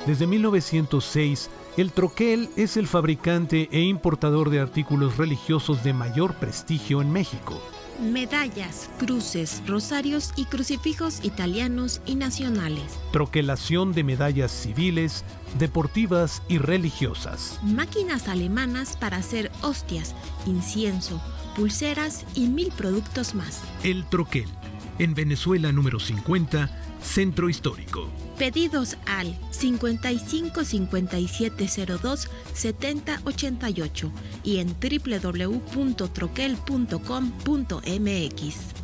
Desde 1906, el troquel es el fabricante e importador de artículos religiosos de mayor prestigio en México. Medallas, cruces, rosarios y crucifijos italianos y nacionales. Troquelación de medallas civiles, deportivas y religiosas. Máquinas alemanas para hacer hostias, incienso, pulseras y 1000 productos más. El troquel, en Venezuela número 50, Centro Histórico. Pedidos al 55 5702 7088 y en www.troquel.com.mx.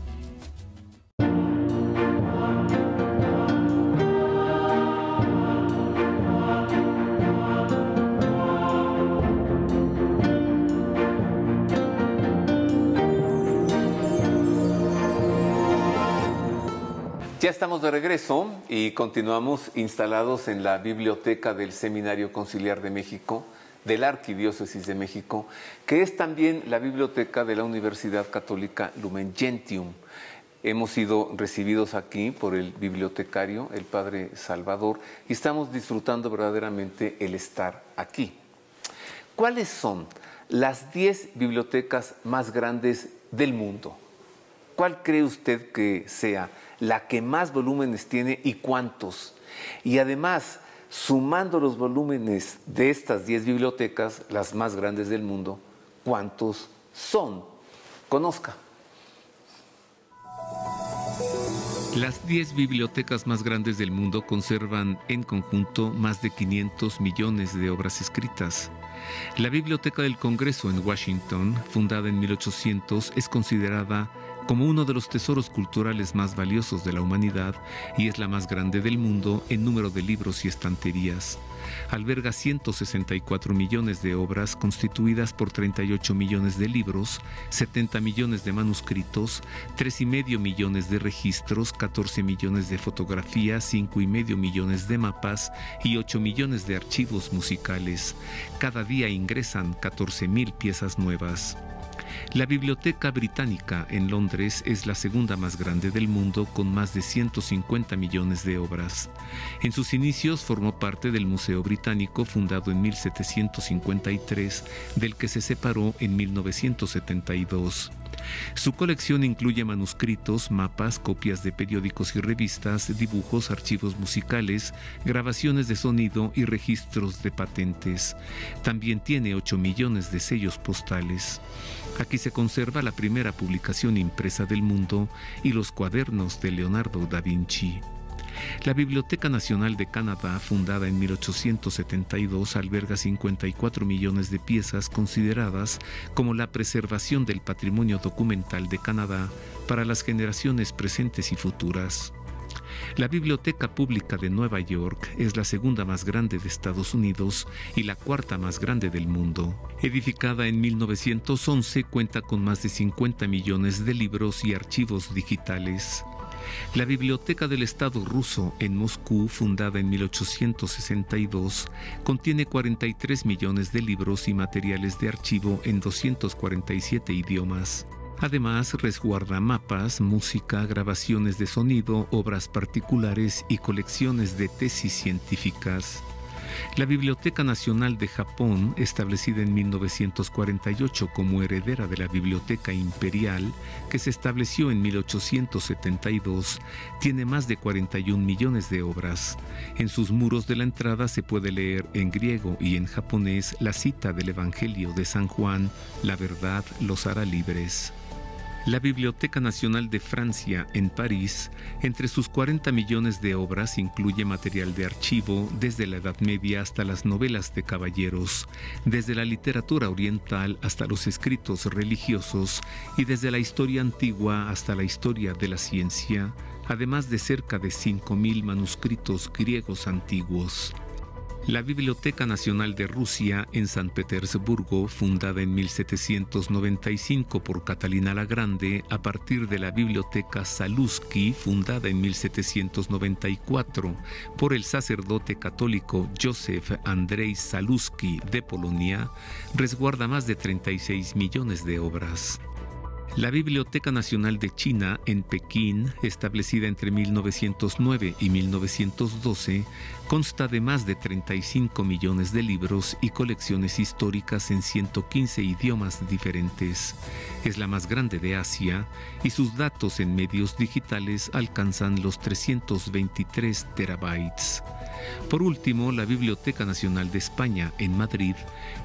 Ya estamos de regreso y continuamos instalados en la biblioteca del Seminario Conciliar de México, de la Arquidiócesis de México, que es también la biblioteca de la Universidad Católica Lumen Gentium. Hemos sido recibidos aquí por el bibliotecario, el Padre Salvador, y estamos disfrutando verdaderamente el estar aquí. ¿Cuáles son las 10 bibliotecas más grandes del mundo? ¿Cuál cree usted que sea la que más volúmenes tiene y cuántos? Y además, sumando los volúmenes de estas 10 bibliotecas, las más grandes del mundo, ¿cuántos son? Conozca. Las 10 bibliotecas más grandes del mundo conservan en conjunto más de 500 millones de obras escritas. La Biblioteca del Congreso en Washington, fundada en 1800, es considerada como uno de los tesoros culturales más valiosos de la humanidad y es la más grande del mundo en número de libros y estanterías. Alberga 164 millones de obras constituidas por 38 millones de libros, 70 millones de manuscritos, 3,5 millones de registros, 14 millones de fotografías, 5,5 millones de mapas y 8 millones de archivos musicales. Cada día ingresan 14,000 piezas nuevas. La Biblioteca Británica en Londres es la segunda más grande del mundo con más de 150 millones de obras. En sus inicios formó parte del Museo Británico fundado en 1753, del que se separó en 1972. Su colección incluye manuscritos, mapas, copias de periódicos y revistas, dibujos, archivos musicales, grabaciones de sonido y registros de patentes. También tiene 8 millones de sellos postales. Aquí se conserva la primera publicación impresa del mundo y los cuadernos de Leonardo da Vinci. La Biblioteca Nacional de Canadá, fundada en 1872, alberga 54 millones de piezas consideradas como la preservación del patrimonio documental de Canadá para las generaciones presentes y futuras. La Biblioteca Pública de Nueva York es la segunda más grande de Estados Unidos y la cuarta más grande del mundo. Edificada en 1911, cuenta con más de 50 millones de libros y archivos digitales. La Biblioteca del Estado ruso en Moscú, fundada en 1862, contiene 43 millones de libros y materiales de archivo en 247 idiomas. Además, resguarda mapas, música, grabaciones de sonido, obras particulares y colecciones de tesis científicas. La Biblioteca Nacional de Japón, establecida en 1948 como heredera de la Biblioteca Imperial, que se estableció en 1872, tiene más de 41 millones de obras. En sus muros de la entrada se puede leer en griego y en japonés la cita del Evangelio de San Juan: "La verdad los hará libres". La Biblioteca Nacional de Francia, en París, entre sus 40 millones de obras incluye material de archivo desde la Edad Media hasta las novelas de caballeros, desde la literatura oriental hasta los escritos religiosos y desde la historia antigua hasta la historia de la ciencia, además de cerca de 5,000 manuscritos griegos antiguos. La Biblioteca Nacional de Rusia en San Petersburgo, fundada en 1795 por Catalina la Grande, a partir de la Biblioteca Zaluski, fundada en 1794 por el sacerdote católico Józef Andrzej Zaluski de Polonia, resguarda más de 36 millones de obras. La Biblioteca Nacional de China en Pekín, establecida entre 1909 y 1912, consta de más de 35 millones de libros y colecciones históricas en 115 idiomas diferentes. Es la más grande de Asia y sus datos en medios digitales alcanzan los 323 terabytes. Por último, la Biblioteca Nacional de España en Madrid,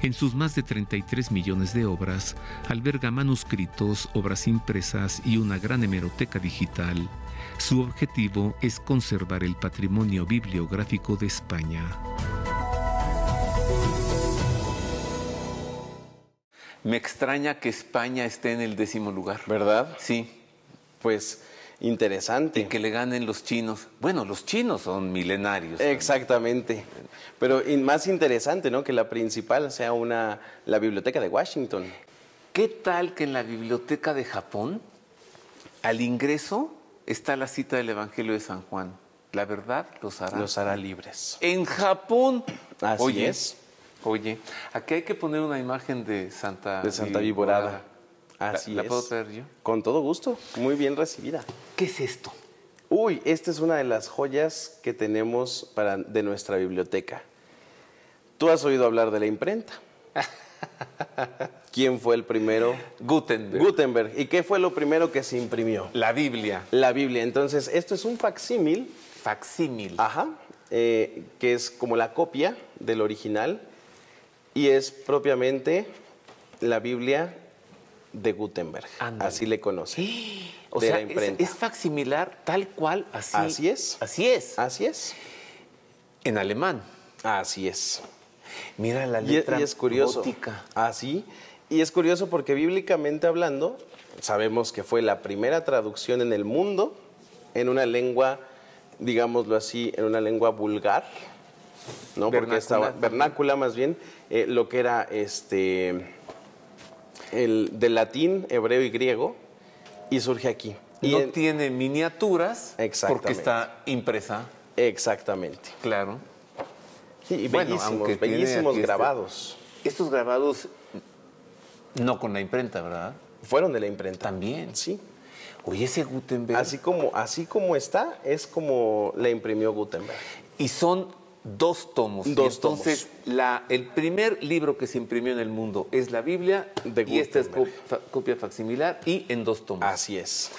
en sus más de 33 millones de obras, alberga manuscritos, obras impresas y una gran hemeroteca digital. Su objetivo es conservar el patrimonio bibliográfico de España. Me extraña que España esté en el 10º lugar. ¿Verdad? Sí. Pues interesante. Y que le ganen los chinos. Bueno, los chinos son milenarios. Exactamente. Pero más interesante, ¿no? Que la principal sea la Biblioteca de Washington. ¿Qué tal que en la Biblioteca de Japón, al ingreso, está la cita del Evangelio de San Juan? La verdad los hará libres. En Japón. Así es. Oye, aquí hay que poner una imagen de Santa Viborada. Así ¿La es. puedo traer yo? Con todo gusto. Muy bien recibida. ¿Qué es esto? Uy, esta es una de las joyas que tenemos de nuestra biblioteca. ¿Tú has oído hablar de la imprenta? ¿Quién fue el primero? Gutenberg. ¿Y qué fue lo primero que se imprimió? La Biblia. La Biblia. Entonces, esto es un facsímil. Facsímil. Ajá. Que es como la copia del original. Y es propiamente la Biblia de Gutenberg. Ándale. Así le conocen. O sea, es facsimilar tal cual, así. Así es. Así es. Así es. En alemán. Así es. Mira la letra y es curioso. gótica. Así. Y es curioso porque bíblicamente hablando, sabemos que fue la primera traducción en el mundo en una lengua, digámoslo así, en una lengua vulgar, ¿no? Porque estaba vernácula más bien, lo que era del latín, hebreo y griego, y surge aquí. No tiene miniaturas porque Exactamente. está impresa. Exactamente. Claro. Sí, y Bueno, aunque bellísimos tiene aquí grabados. Estos grabados no con la imprenta, ¿verdad? Fueron de la imprenta. También. Sí. Oye, ese Gutenberg. Así como está, es como la imprimió Gutenberg. Y son 2 tomos. Entonces, el primer libro que se imprimió en el mundo es la Biblia, y esta es copia facsimilar y en 2 tomos. Así es.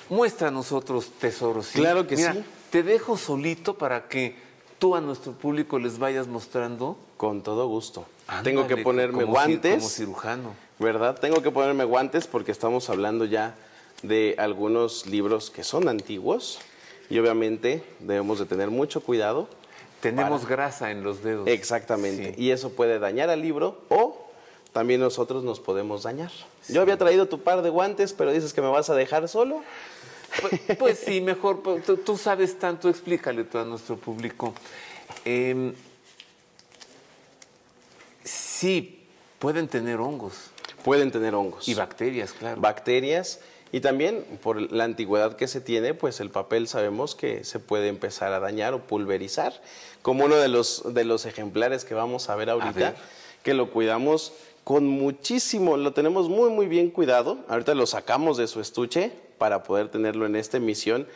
Muéstranos otros tesoros. ¿Sí? Claro que Mira, sí. Te dejo solito para que tú a nuestro público les vayas mostrando. Con todo gusto. Ándale, tengo que ponerme guantes. Como cirujano. ¿Verdad? Tengo que ponerme guantes porque estamos hablando ya de algunos libros que son antiguos y obviamente debemos de tener mucho cuidado. Tenemos grasa en los dedos. Exactamente. Sí. Y eso puede dañar al libro o también nosotros nos podemos dañar. Sí. Yo había traído tu par de guantes, pero dices que me vas a dejar solo. Pues sí, mejor. Tú sabes tanto, explícale tú a nuestro público. Sí, pueden tener hongos. Pueden tener hongos. Y bacterias, claro. Bacterias. Y también, por la antigüedad que se tiene, pues el papel sabemos que se puede empezar a dañar o pulverizar. Como uno de los ejemplares que vamos a ver ahorita, que lo cuidamos con muchísimo, lo tenemos muy, muy bien cuidado. Ahorita lo sacamos de su estuche para poder tenerlo en esta emisión,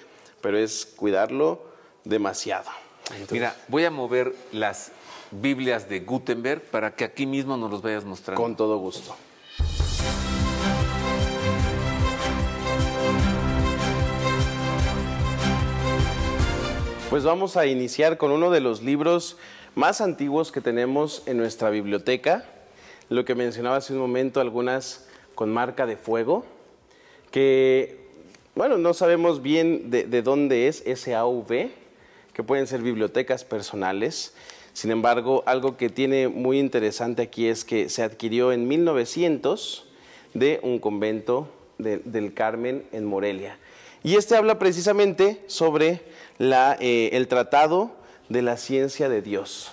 pero es cuidarlo demasiado. Entonces, mira, voy a mover las Biblias de Gutenberg para que aquí mismo nos los vayas mostrando. Con todo gusto. Pues vamos a iniciar con uno de los libros más antiguos que tenemos en nuestra biblioteca. Lo que mencionaba hace un momento, algunas con marca de fuego, que, bueno, no sabemos bien de dónde es SAV, que pueden ser bibliotecas personales. Sin embargo, algo que tiene muy interesante aquí es que se adquirió en 1900 de un convento del Carmen en Morelia. Y este habla precisamente sobre el tratado de la ciencia de Dios,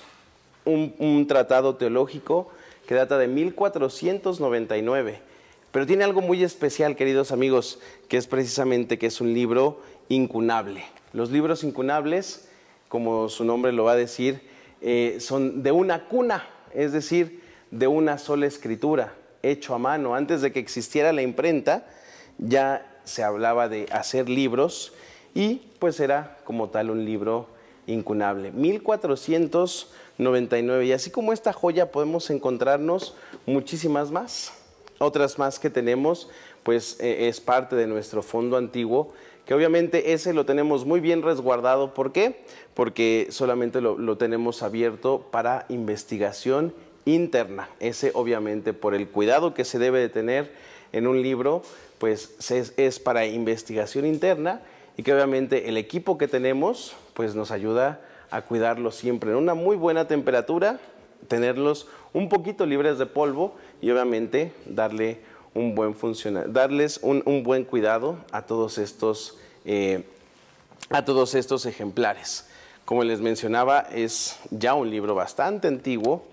un tratado teológico que data de 1499, pero tiene algo muy especial, queridos amigos, que es precisamente que es un libro incunable. Los libros incunables, como su nombre lo va a decir, son de una cuna, es decir, de una sola escritura, hecho a mano. Antes de que existiera la imprenta, ya se hablaba de hacer libros y pues era como tal un libro incunable. 1499, y así como esta joya podemos encontrarnos muchísimas más. Otras más que tenemos, pues es parte de nuestro fondo antiguo, que obviamente ese lo tenemos muy bien resguardado. ¿Por qué? Porque solamente lo tenemos abierto para investigación interna. Ese obviamente por el cuidado que se debe de tener en un libro, pues es para investigación interna, y que obviamente el equipo que tenemos pues nos ayuda a cuidarlos siempre en una muy buena temperatura, tenerlos un poquito libres de polvo y obviamente darles un buen cuidado a todos estos ejemplares. Como les mencionaba, es ya un libro bastante antiguo.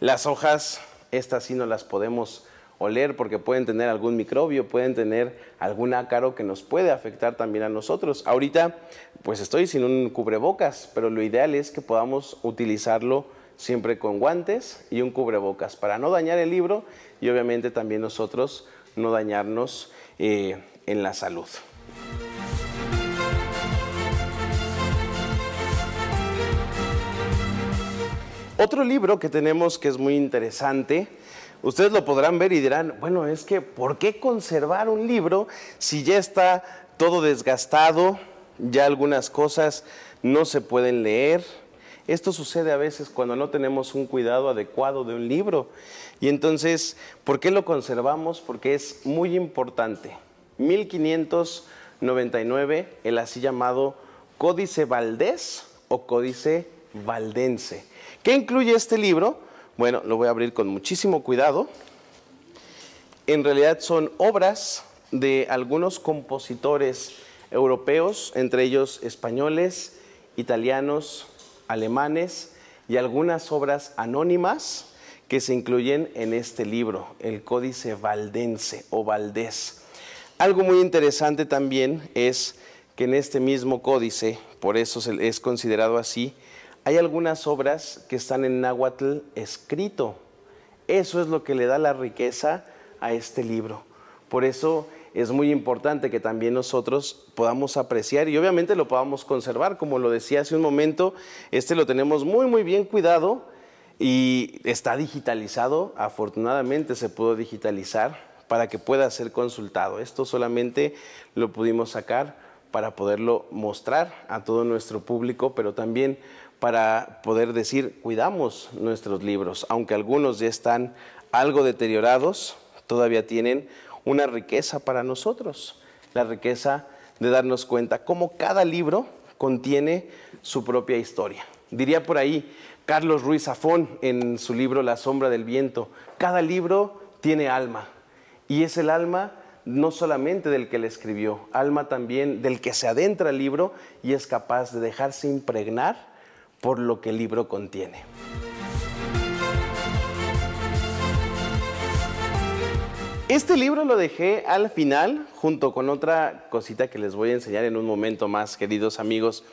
Las hojas, estas sí no las podemos oler porque pueden tener algún microbio, pueden tener algún ácaro que nos puede afectar también a nosotros. Ahorita pues estoy sin un cubrebocas, pero lo ideal es que podamos utilizarlo siempre con guantes y un cubrebocas para no dañar el libro y obviamente también nosotros no dañarnos en la salud. Otro libro que tenemos que es muy interesante, ustedes lo podrán ver y dirán, bueno, es que ¿por qué conservar un libro si ya está todo desgastado, ya algunas cosas no se pueden leer? Esto sucede a veces cuando no tenemos un cuidado adecuado de un libro. Y entonces, ¿por qué lo conservamos? Porque es muy importante. 1599, el así llamado Códice Valdés o Códice Valdense. ¿Qué incluye este libro? Bueno, lo voy a abrir con muchísimo cuidado. En realidad son obras de algunos compositores europeos, entre ellos españoles, italianos, alemanes y algunas obras anónimas que se incluyen en este libro, el Códice Valdense o Valdés. Algo muy interesante también es que en este mismo códice, por eso es considerado así, hay algunas obras que están en náhuatl escrito. Eso es lo que le da la riqueza a este libro. Por eso es muy importante que también nosotros podamos apreciar y obviamente lo podamos conservar. Como lo decía hace un momento, este lo tenemos muy bien cuidado y está digitalizado. Afortunadamente se pudo digitalizar para que pueda ser consultado. Esto solamente lo pudimos sacar para poderlo mostrar a todo nuestro público, pero también para poder decir, cuidamos nuestros libros. Aunque algunos ya están algo deteriorados, todavía tienen una riqueza para nosotros. La riqueza de darnos cuenta cómo cada libro contiene su propia historia. Diría por ahí Carlos Ruiz Zafón en su libro La sombra del viento, cada libro tiene alma. Y es el alma no solamente del que le escribió, alma también del que se adentra al libro y es capaz de dejarse impregnar por lo que el libro contiene. Este libro lo dejé al final junto con otra cosita que les voy a enseñar en un momento más, queridos amigos.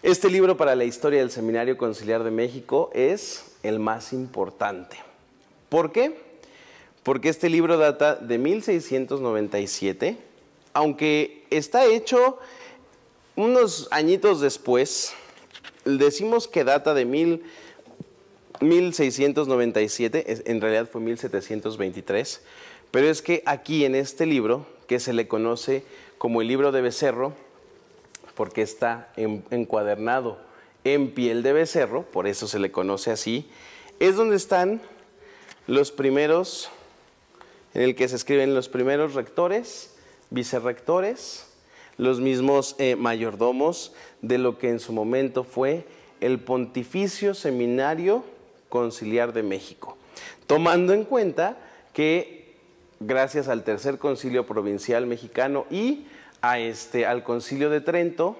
Este libro para la historia del Seminario Conciliar de México es el más importante. ¿Por qué? Porque este libro data de 1697, aunque está hecho unos añitos después. Decimos que data de 1697, en realidad fue 1723, pero es que aquí en este libro, que se le conoce como el libro de becerro, porque está encuadernado en piel de becerro, por eso se le conoce así, es donde están los primeros, en el que se escriben los primeros rectores, vicerrectores, los mismos mayordomos de lo que en su momento fue el Pontificio Seminario Conciliar de México, tomando en cuenta que gracias al Tercer Concilio Provincial Mexicano y al Concilio de Trento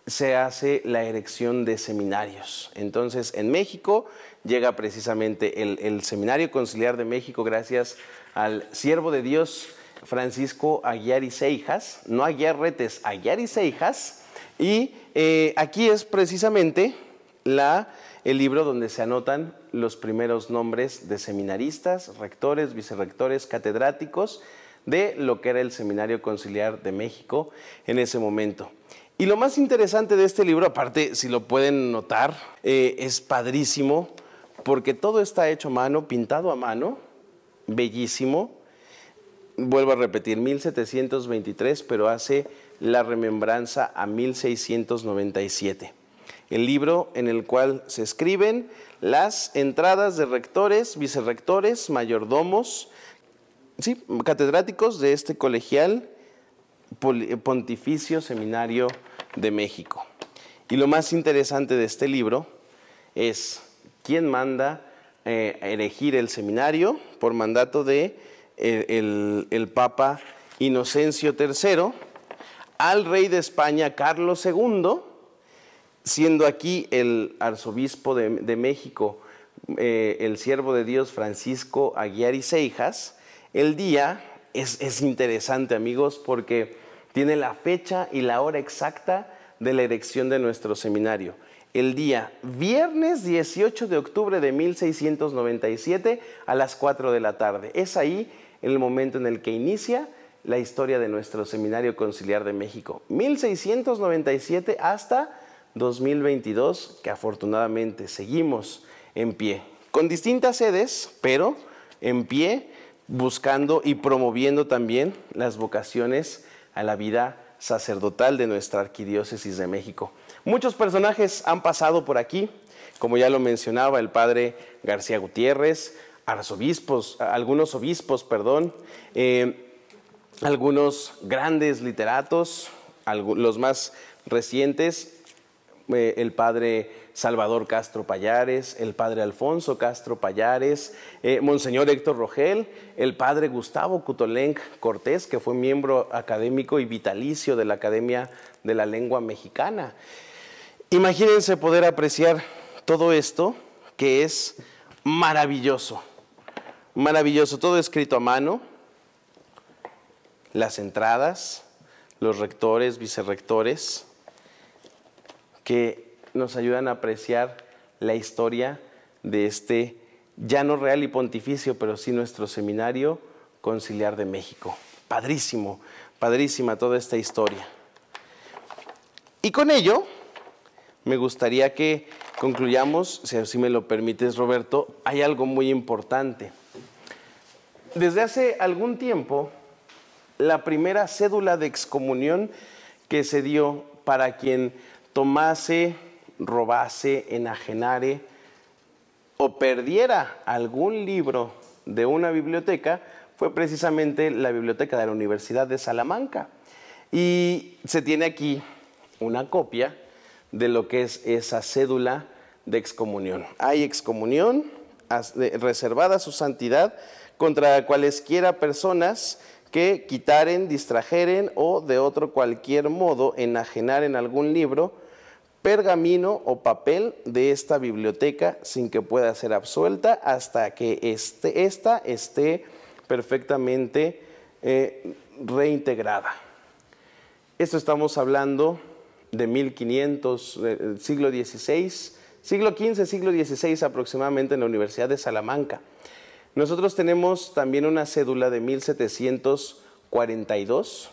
se hace la erección de seminarios. Entonces en México llega precisamente el Seminario Conciliar de México gracias al siervo de Dios Francisco Aguiar y Seijas, no Aguiar Retes, Aguiar y Seijas, y aquí es precisamente el libro donde se anotan los primeros nombres de seminaristas, rectores, vicerrectores, catedráticos de lo que era el Seminario Conciliar de México en ese momento. Y lo más interesante de este libro, aparte, si lo pueden notar, es padrísimo, porque todo está hecho a mano, pintado a mano, bellísimo. Vuelvo a repetir, 1723, pero hace la remembranza a 1697. El libro en el cual se escriben las entradas de rectores, vicerrectores, mayordomos, sí, catedráticos de este colegial Pontificio Seminario de México. Y lo más interesante de este libro es quién manda erigir el seminario por mandato de el Papa Inocencio III al rey de España Carlos II, siendo aquí el arzobispo de México, el siervo de Dios Francisco Aguiar y Seijas. El día es interesante, amigos, porque tiene la fecha y la hora exacta de la erección de nuestro seminario. El día viernes 18 de octubre de 1697 a las 4 de la tarde. Es ahí el momento en el que inicia la historia de nuestro Seminario Conciliar de México. 1697 hasta 2022, que afortunadamente seguimos en pie, con distintas sedes, pero en pie, buscando y promoviendo también las vocaciones a la vida sacerdotal de nuestra Arquidiócesis de México. Muchos personajes han pasado por aquí, como ya lo mencionaba el padre García Gutiérrez, algunos obispos, algunos grandes literatos, los más recientes, el padre Salvador Castro Pallares, el padre Alfonso Castro Pallares, Monseñor Héctor Rogel, el padre Gustavo Cutolenc Cortés, que fue miembro académico y vitalicio de la Academia de la Lengua Mexicana. Imagínense poder apreciar todo esto, que es maravilloso, maravilloso, todo escrito a mano, las entradas, los rectores, vicerrectores, que nos ayudan a apreciar la historia de este ya no real y pontificio, pero sí nuestro Seminario Conciliar de México. Padrísimo, padrísima toda esta historia. Y con ello, me gustaría que concluyamos, si así me lo permites, Roberto. Hay algo muy importante. Desde hace algún tiempo, la primera cédula de excomunión que se dio para quien tomase, robase, enajenare o perdiera algún libro de una biblioteca fue precisamente la biblioteca de la Universidad de Salamanca. Y se tiene aquí una copia de lo que es esa cédula de excomunión. Hay excomunión reservada a su santidad contra cualesquiera personas que quitaren, distrajeren o de otro cualquier modo enajenaren algún libro, pergamino o papel de esta biblioteca sin que pueda ser absuelta hasta que esta esté perfectamente reintegrada. Esto estamos hablando de 1500, siglo XVI, siglo XV, siglo XVI aproximadamente en la Universidad de Salamanca. Nosotros tenemos también una cédula de 1742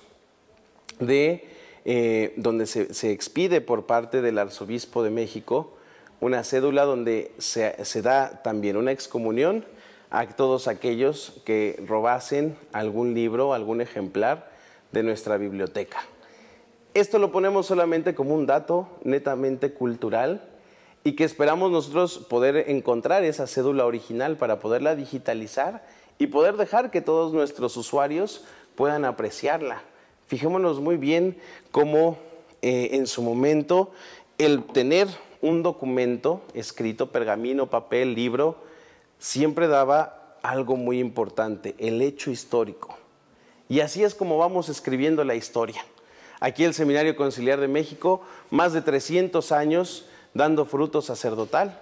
donde se expide por parte del Arzobispo de México una cédula donde se da también una excomunión a todos aquellos que robasen algún libro, algún ejemplar de nuestra biblioteca. Esto lo ponemos solamente como un dato netamente cultural y que esperamos nosotros poder encontrar esa cédula original para poderla digitalizar y poder dejar que todos nuestros usuarios puedan apreciarla. Fijémonos muy bien cómo en su momento el tener un documento escrito, pergamino, papel, libro, siempre daba algo muy importante, el hecho histórico. Y así es como vamos escribiendo la historia. Aquí el Seminario Conciliar de México, más de 300 años dando fruto sacerdotal.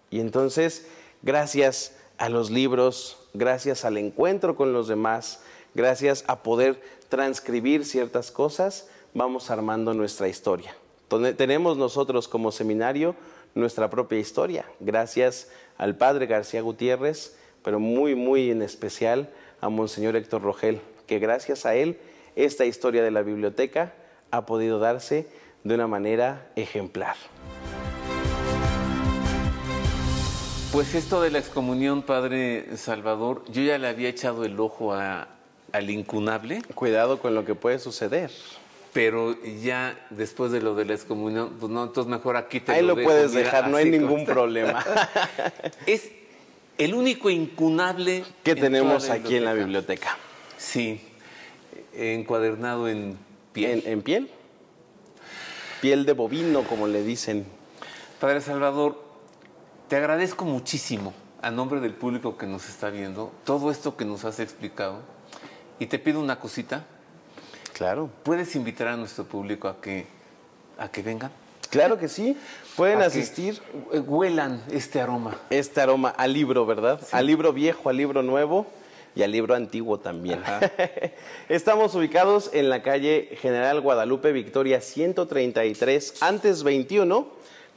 Y entonces, gracias a los libros, gracias al encuentro con los demás, gracias a poder transcribir ciertas cosas, vamos armando nuestra historia. Tenemos nosotros como seminario nuestra propia historia, gracias al padre García Gutiérrez, pero muy en especial a Monseñor Héctor Rogel, que gracias a él esta historia de la biblioteca ha podido darse de una manera ejemplar. Pues esto de la excomunión, Padre Salvador, yo ya le había echado el ojo al incunable. Cuidado con lo que puede suceder. Pero ya después de lo de la excomunión, pues no, entonces mejor aquí te ahí lo dejo, puedes mira, dejar, no hay ningún problema. Es el único incunable que tenemos aquí en la biblioteca. Sí, encuadernado en piel. ¿En piel? Piel de bovino, como le dicen. Padre Salvador, te agradezco muchísimo, a nombre del público que nos está viendo, todo esto que nos has explicado. Y te pido una cosita. Claro. ¿Puedes invitar a nuestro público a que vengan? Claro que sí. Pueden asistir. Huelan este aroma. Este aroma al libro, ¿verdad? Sí. Al libro viejo, al libro nuevo y al libro antiguo también. Estamos ubicados en la calle General Guadalupe Victoria 133, antes 21,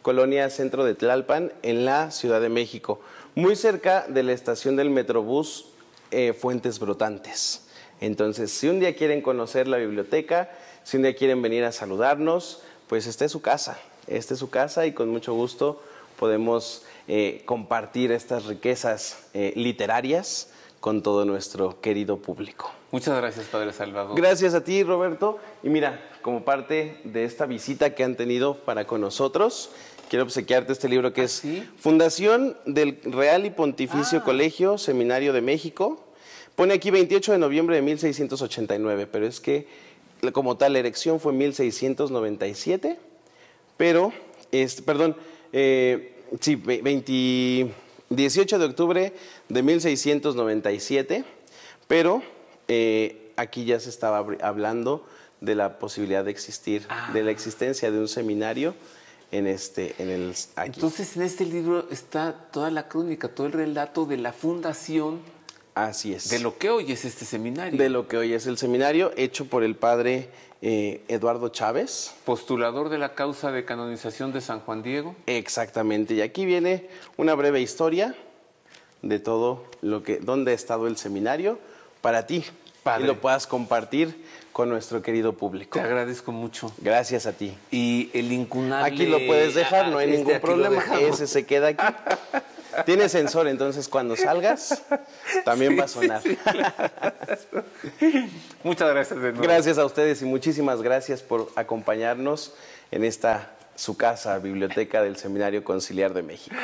Colonia Centro de Tlalpan, en la Ciudad de México. Muy cerca de la estación del Metrobús Fuentes Brotantes. Entonces, si un día quieren conocer la biblioteca, si un día quieren venir a saludarnos, pues esta es su casa. Esta es su casa y con mucho gusto podemos compartir estas riquezas literarias con todo nuestro querido público. Muchas gracias, Padre Salvador. Gracias a ti, Roberto. Y mira, como parte de esta visita que han tenido para con nosotros, quiero obsequiarte este libro que es ¿sí? Fundación del Real y Pontificio Colegio Seminario de México. Pone aquí 28 de noviembre de 1689, pero es que como tal la erección fue en 1697, pero, 18 de octubre de 1697, pero aquí ya se estaba hablando de la posibilidad de existir, de la existencia de un seminario aquí. Entonces en este libro está toda la crónica, todo el relato de la fundación. Así es. De lo que hoy es este seminario. De lo que hoy es el seminario, hecho por el padre Eduardo Chávez. Postulador de la causa de canonización de San Juan Diego. Exactamente. Y aquí viene una breve historia de todo dónde ha estado el seminario para ti. Padre. Y lo puedas compartir con nuestro querido público. Te agradezco mucho. Gracias a ti. Y el incunable... Aquí lo puedes dejar, no hay ningún problema. Ese se queda aquí. Tiene sensor, entonces cuando salgas también va a sonar. Sí, claro. Muchas gracias de nuevo. Gracias a ustedes y muchísimas gracias por acompañarnos en esta su casa, Biblioteca del Seminario Conciliar de México.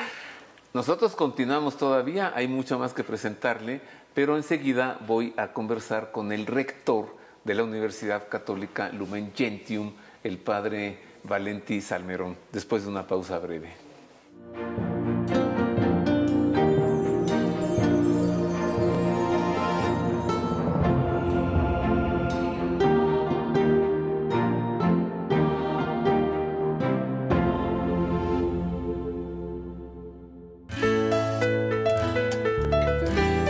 Nosotros continuamos todavía, hay mucho más que presentarle, pero enseguida voy a conversar con el rector de la Universidad Católica Lumen Gentium, el padre Valentí Salmerón, después de una pausa breve.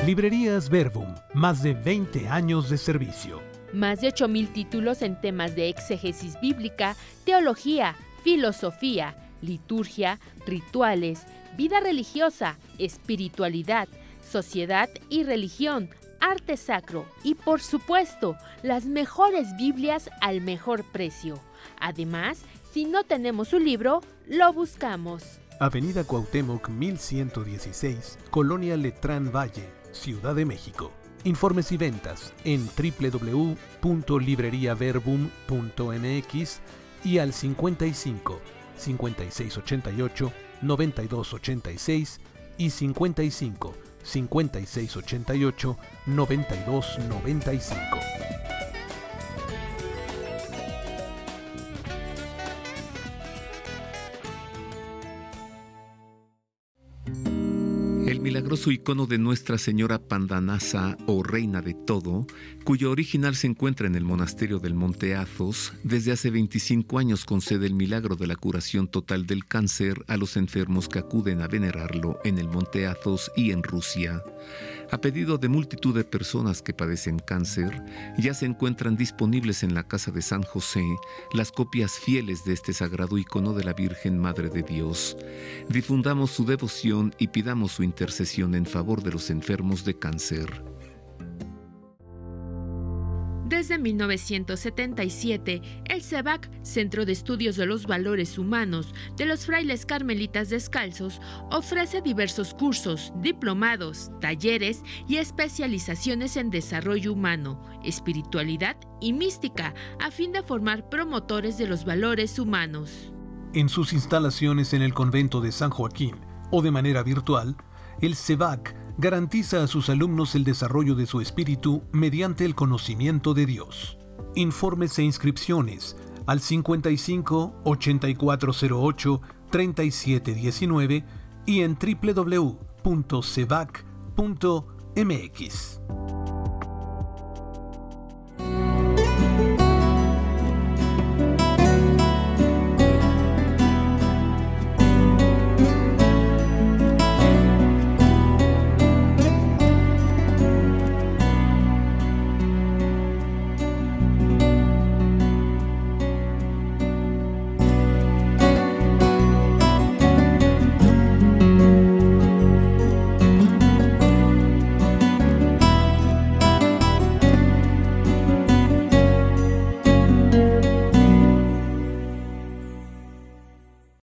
Librerías Verbum, más de 20 años de servicio. Más de 8,000 títulos en temas de exégesis bíblica, teología, filosofía, liturgia, rituales, vida religiosa, espiritualidad, sociedad y religión, arte sacro y, por supuesto, las mejores Biblias al mejor precio. Además, si no tenemos un libro, lo buscamos. Avenida Cuauhtémoc 1116, Colonia Letrán Valle, Ciudad de México. Informes y ventas en www.libreriaverbum.mx y al 55 5688 9286 y 55 5688 9295. El milagroso icono de Nuestra Señora Pandanasa o Reina de Todo, cuyo original se encuentra en el monasterio del Monte Athos, desde hace 25 años concede el milagro de la curación total del cáncer a los enfermos que acuden a venerarlo en el Monte Athos y en Rusia. A pedido de multitud de personas que padecen cáncer, ya se encuentran disponibles en la Casa de San José las copias fieles de este sagrado icono de la Virgen Madre de Dios. Difundamos su devoción y pidamos su intercesión en favor de los enfermos de cáncer. Desde 1977, el CEVAC, Centro de Estudios de los Valores Humanos de los Frailes Carmelitas Descalzos, ofrece diversos cursos, diplomados, talleres y especializaciones en desarrollo humano, espiritualidad y mística, a fin de formar promotores de los valores humanos. En sus instalaciones en el convento de San Joaquín o de manera virtual, el CEVAC garantiza a sus alumnos el desarrollo de su espíritu mediante el conocimiento de Dios. Informes e inscripciones al 55 8408 3719 y en www.cevac.mx.